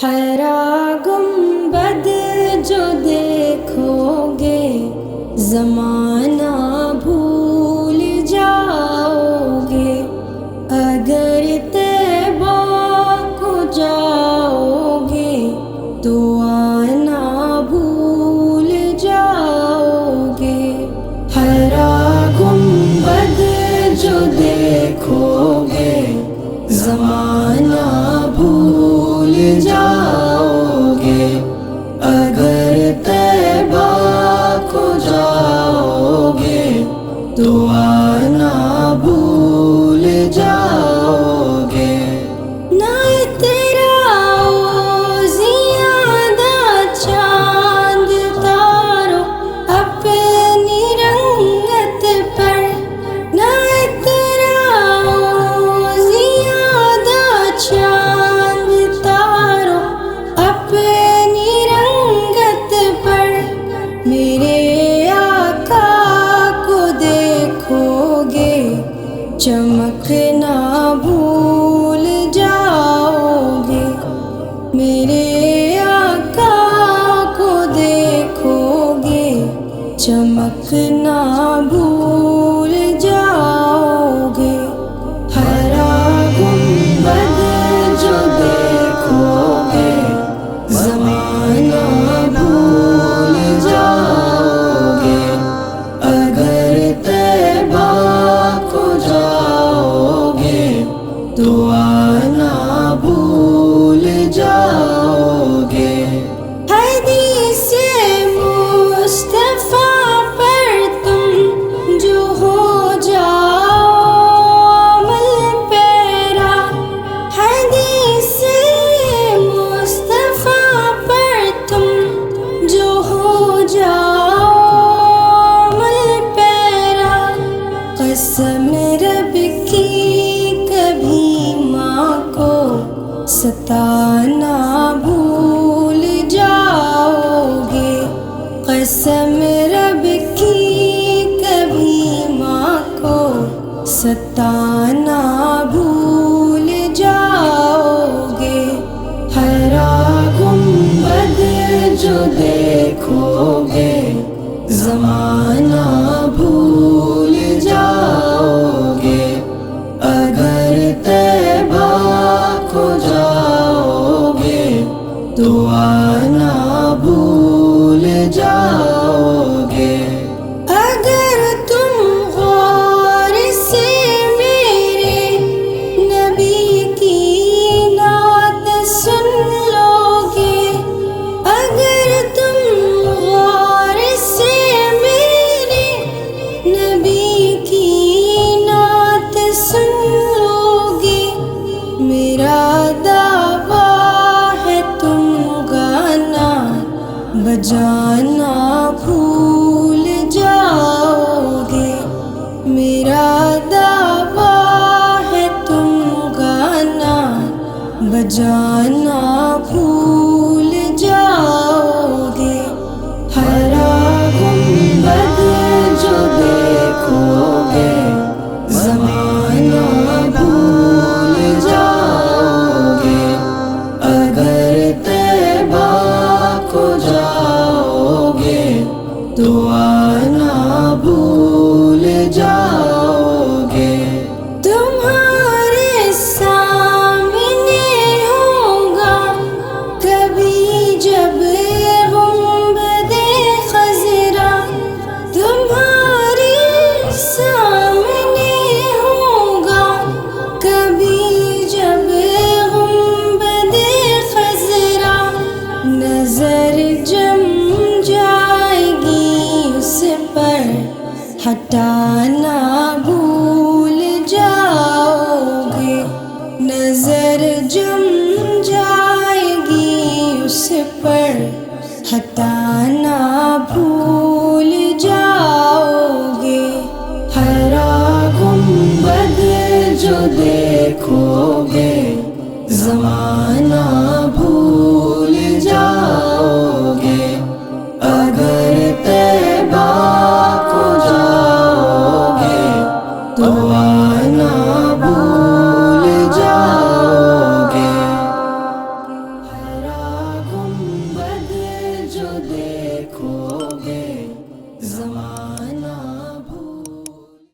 ہرا گنبد جو دیکھو گے زمانہ بھول جاؤ گے، اگر طیبہ کو جاؤ گے تو آنا بھول جاؤ گے۔ ہرا گنبد جو دیکھو گے زمانہ بھول جاؤ گے، اگر طیبہ کو جاؤ گے تو آنا بھول جاؤ گے۔ نہ اتراؤ زیادہ چاند تارو اپنی رنگت پر، نہ اتراؤ زیادہ چاند تارو اپنی رنگت پر، میرے آقا کو دیکھو گے چمکنا بھول جاؤ گے، میرے آقا کو دیکھو گے چمکنا بھول جاؤ گے۔ ہرا گنبد جو دیکھو گے زمانہ بھول جاؤ گے، اگر طیبہ کو جاؤ گے تو آنا بھول جاؤ گے۔ حدیث مصطفیٰ پر تم جو ہو جاؤ عمل پیرا، حدیث مصطفیٰ پر تم جو ہو جاؤ عمل پیرا، قسم رب کی کبھی ماں کو ستانا بھول جاؤ گے، قسم رب کی کبھی ماں کو ستانا بھول جاؤ گے۔ ہرا گنبد جو دیکھو گے زمانہ بھول جاؤ گے، اگر طیبہ کو جاؤ گے تو آنا بھول جاؤ گے۔ اگر تم غور سے میرے نبی کی نعت سن لو گے، اگر تم غور سے میرے نبی کی نعت سن لو گے، میرا دعویٰ ہے تم گانا بجانا بھول جاؤ گے، میرا دعویٰ ہے تم گانا بجانا بھول جاؤ گے۔ ہرا گنبد جو دیکھو گے زمانہ بھول جاؤ گے، اگر طیبہ کو جاؤ گے تو آنا بھول جاؤ گے۔ تمہارے سامنے ہوگا کبھی جب گنبد خضرا، تمہارے سامنے ہوگا کبھی جب گنبد خضرا، نظر جم جائے گی اس پر ہٹانا بھول جاؤ گے، نظر جم جائے گی اس پر ہٹانا بھول جاؤ گے۔ ہرا گنبد جو دیکھو گے زمانہ بھول جاؤ